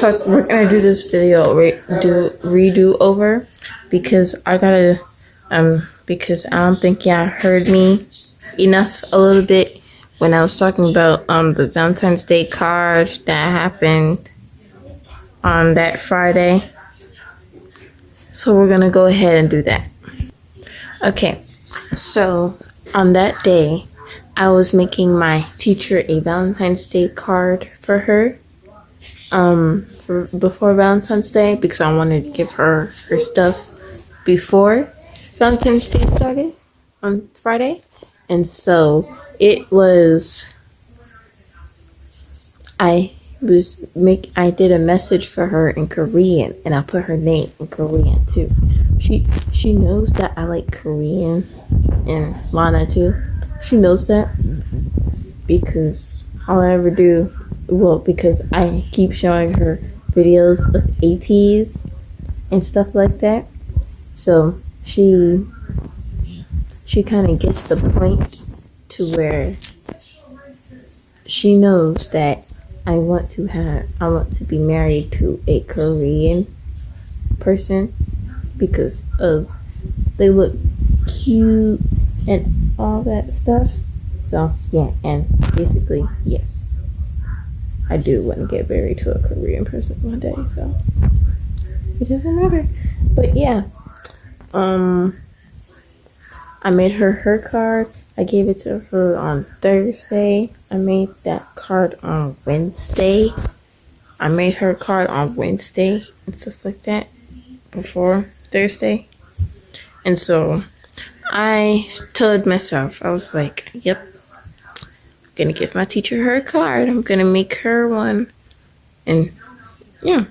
we're gonna do this video redo over because because I don't think y'all heard me enough a little bit when I was talking about the Valentine's Day card that happened on that Friday. So we're gonna go ahead and do that. Okay, so on that day, I was making my teacher a Valentine's Day card for her. For before Valentine's Day because I wanted to give her stuff before Valentine's Day started on Friday, and so I did a message for her in Korean, and I put her name in Korean too. She knows that I like Korean, and Lana too. She knows that because all I ever do, because I keep showing her videos of ATs and stuff like that. So she kind of gets the point to where she knows that I want to be married to a Korean person because they look cute and all that stuff. So yeah, and basically yes, I do want to get married to a Korean person one day. So it doesn't matter. But yeah, I made her card. I gave it to her on Thursday. I made that card on Wednesday. I made her card on Wednesday and stuff like that before Thursday. And so I told myself, I was like, yep, I'm gonna give my teacher her card. I'm gonna make her one. And yeah.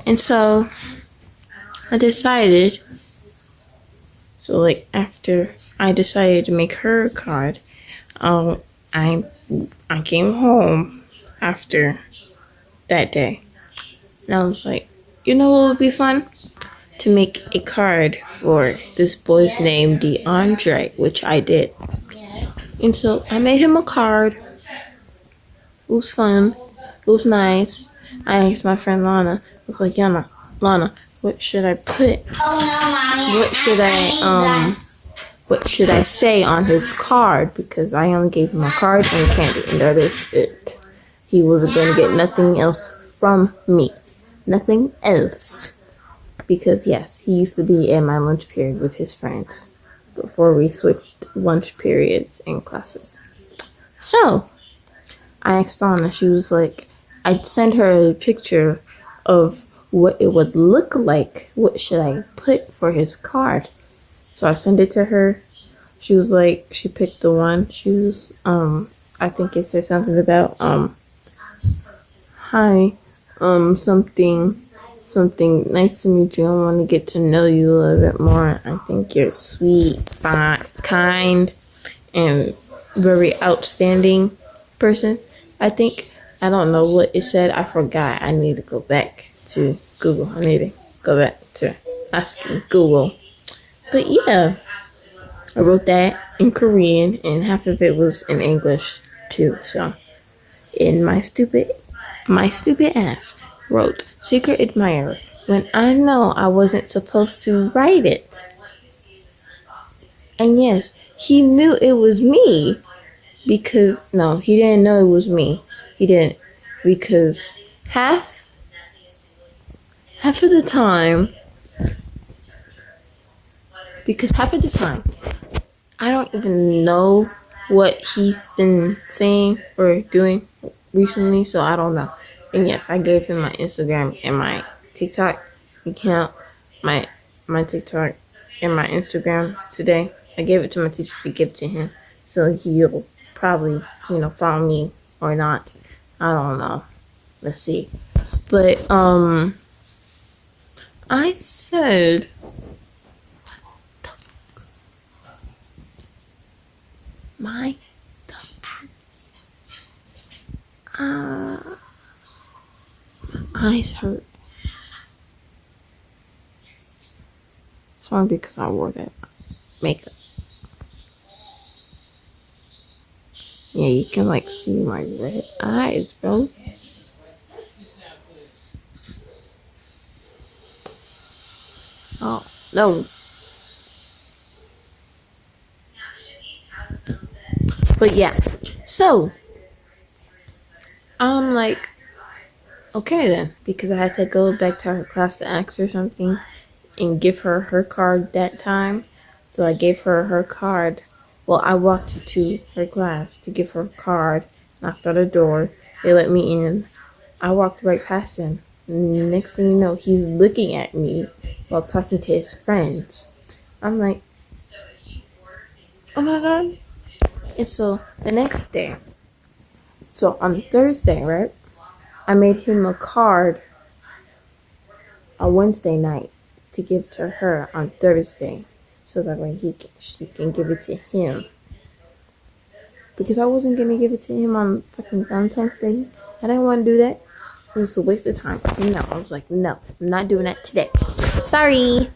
And so I decided, after I decided to make her a card, I came home after that day, and I was like, you know what would be fun? To make a card for this boy's name, DeAndre, which I did. And so I made him a card. It was fun. It was nice. I asked my friend Lana. I was like, Lana, what should I put? Oh no, mommy. What should I say on his card? Because I only gave him a card and candy, and that is it. He was going to get nothing else from me. Nothing else. Because yes, he used to be in my lunch period with his friends before we switched lunch periods in classes. So I asked Donna, she was like, I'd send her a picture of what it would look like. What should I put for his card? So I sent it to her. She was like, she picked the one. She was, I think it said something about, hi, something nice to meet you. I want to get to know you a little bit more. I think you're sweet, fine, kind, and very outstanding person. I don't know what it said. I forgot. I need to go back to Google. I need to go back to asking Google. But yeah, I wrote that in Korean, and half of it was in English too. So, in my stupid ass wrote secret admirer when I know I wasn't supposed to write it. And yes, he knew it was me because no, he didn't know it was me. He didn't, because half of the time. Because half of the time, I don't even know what he's been saying or doing recently, so I don't know. And yes, I gave him my Instagram and my TikTok account, my TikTok and my Instagram today. I gave it to my teacher to give to him, so he'll probably, follow me or not. I don't know. Let's see. But I said, my eyes hurt. It's only because I wore that makeup. Yeah, you can see my red eyes, bro. Oh, no. But yeah. So, I'm like, okay then. Because I had to go back to her class to ask her something and give her her card that time. So I gave her her card. Well, I walked to her class to give her a card, knocked on the door. They let me in. I walked right past him. Next thing you know, he's looking at me while talking to his friends. I'm like, oh my god. And so the next day, so on Thursday, right? I made him a card on Wednesday night to give to her on Thursday, so that way she can give it to him. Because I wasn't gonna give it to him on fucking Valentine's Day. I didn't want to do that. It was a waste of time. No, I was like, no, I'm not doing that today. Sorry.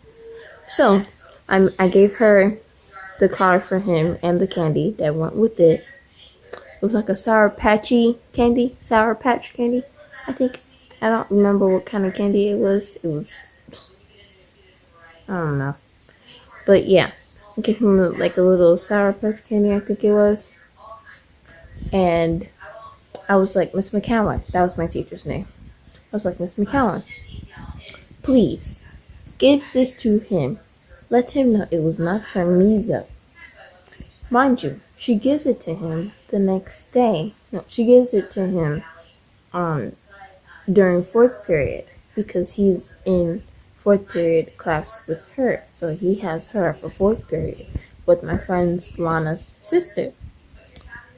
So I gave her the card for him and the candy that went with it. It was like a sour patchy candy, sour patch candy. I think I don't remember what kind of candy it was. It was, I don't know, but yeah, I gave him like a little sour patch candy. I think it was, and I was like, Miss McCowan. That was my teacher's name. I was like, Miss McCowan, please give this to him. Let him know it was not for me though. Mind you, she gives it to him the next day. No, she gives it to him during fourth period because he's in fourth period class with her. So he has her for fourth period with my friend's Lana's sister.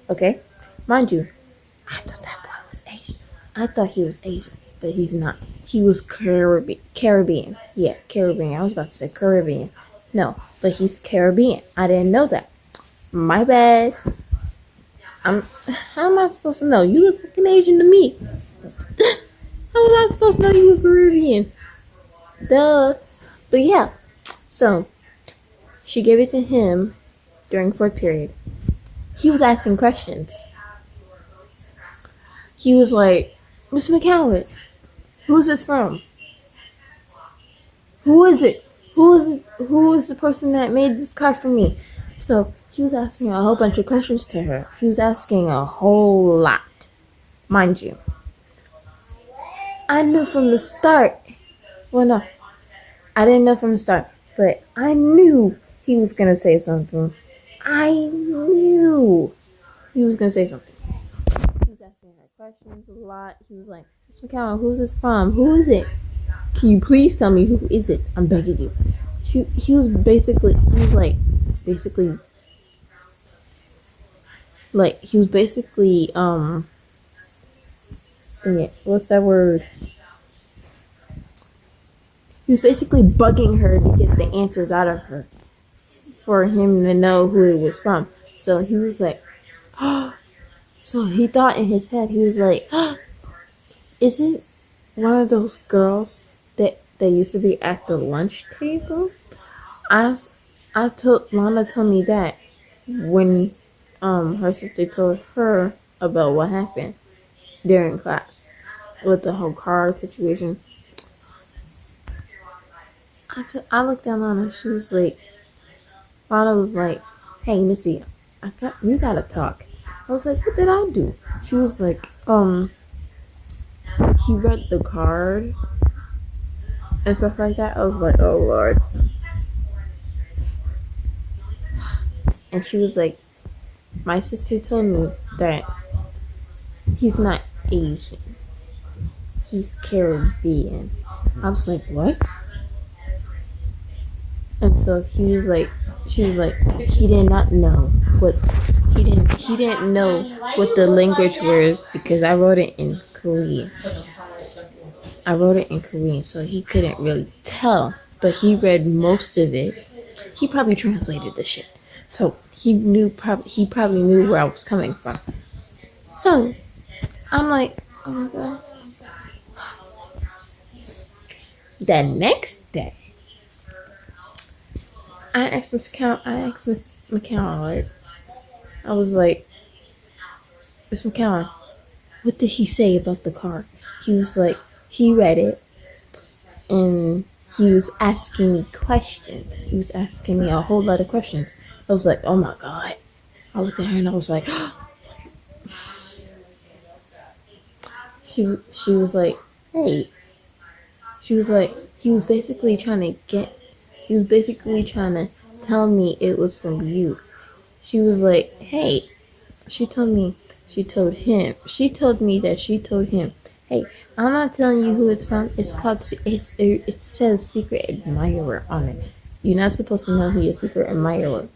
Okay? Mind you, I thought that boy was Asian. I thought he was Asian, but he's not. He was Caribbean. Yeah, Caribbean. I was about to say Caribbean. No, but he's Caribbean. I didn't know that. My bad. How am I supposed to know? You look fucking Asian to me. How was I supposed to know you were Caribbean? Duh. But yeah. So, she gave it to him during fourth period. He was asking questions. He was like, Miss McCowan, who is this from? Who is it? Who is the person that made this card for me? So he was asking a whole bunch of questions to her. He was asking a whole lot, mind you. I knew from the start. Well, no, I didn't know from the start, but I knew he was gonna say something. I knew he was gonna say something. He was asking her questions a lot. He was like, Miss McCowan, who's this from? Who is it? Can you please tell me who is it? I'm begging you. He was basically dang it, what's that word? He was basically bugging her to get the answers out of her for him to know who it was from. So he was like, so he thought in his head, he was like, is it one of those girls that used to be at the lunch table? Lana told me that when her sister told her about what happened during class with the whole card situation. I looked at Lana. She was like, Lana was like, hey Missy, we gotta talk. I was like, what did I do? She was like, he read the card and stuff like that. I was like, oh Lord. And she was like, my sister told me that he's not Asian. He's Caribbean. I was like, what? And so she was like, he did not know what he didn't know what the language was because I wrote it in Korean. So he couldn't really tell, but he read most of it. He probably translated the shit, so he probably knew where I was coming from. So I'm like, oh my god. The next day, I asked Miss McCowan, I was like, Miss McCowan, what did he say about the card? He was like, he read it, and he was asking me questions. He was asking me a whole lot of questions. I was like, oh my god. I looked at her and I was like, she was like, hey. She was like, he was basically trying to tell me it was from you. She was like, hey. She told me, she told me that she told him, hey, I'm not telling you who it's from. It's called, it says secret admirer on it. You're not supposed to know who your secret admirer.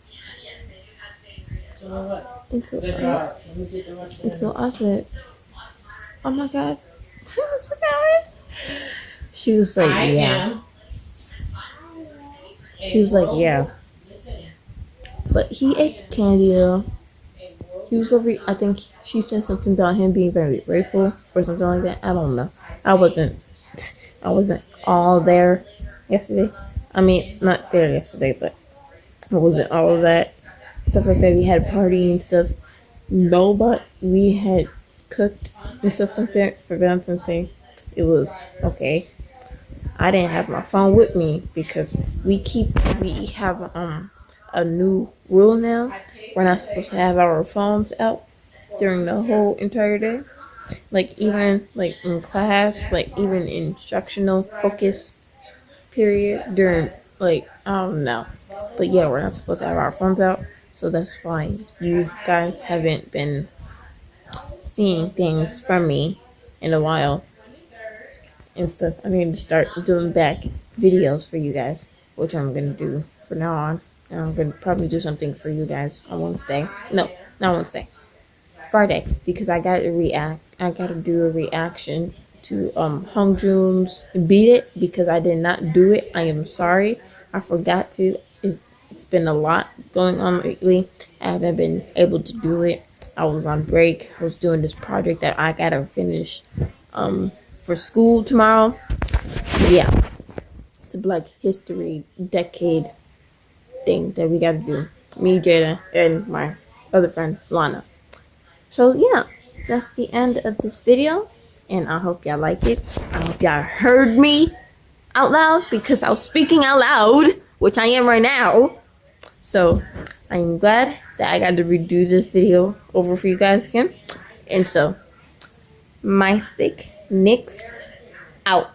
And so, I said, oh my god. She was like, yeah. She was like, yeah. But he ate the candy though. He was very, I think she said something about him being very grateful or something like that. I don't know. I wasn't all there yesterday. I mean, not there yesterday, but I wasn't all of that. Stuff like that. We had a party and stuff. No, but we had cooked and stuff like that for Valentine's Day. It was okay. I didn't have my phone with me because we have a new rule now. We're not supposed to have our phones out during the whole entire day. Like even like in class, like even instructional focus period during like I don't know. But yeah, we're not supposed to have our phones out. So that's why you guys haven't been seeing things from me in a while and stuff. I need to start doing back videos for you guys, which I'm gonna do from now on. And I'm gonna probably do something for you guys on Wednesday. No, not Wednesday. Friday, because I gotta do a reaction to Hongjoon's Beat It because I did not do it. I am sorry. I forgot to. It's been a lot going on lately. I haven't been able to do it. I was on break. I was doing this project that I gotta finish for school tomorrow. Yeah. It's a Black History Decade thing that we gotta do. Me, Jada, and my other friend, Lana. So yeah, that's the end of this video. And I hope y'all like it. I hope y'all heard me out loud because I was speaking out loud, which I am right now. So I'm glad that I got to redo this video over for you guys again. And so, my stick Nyx out.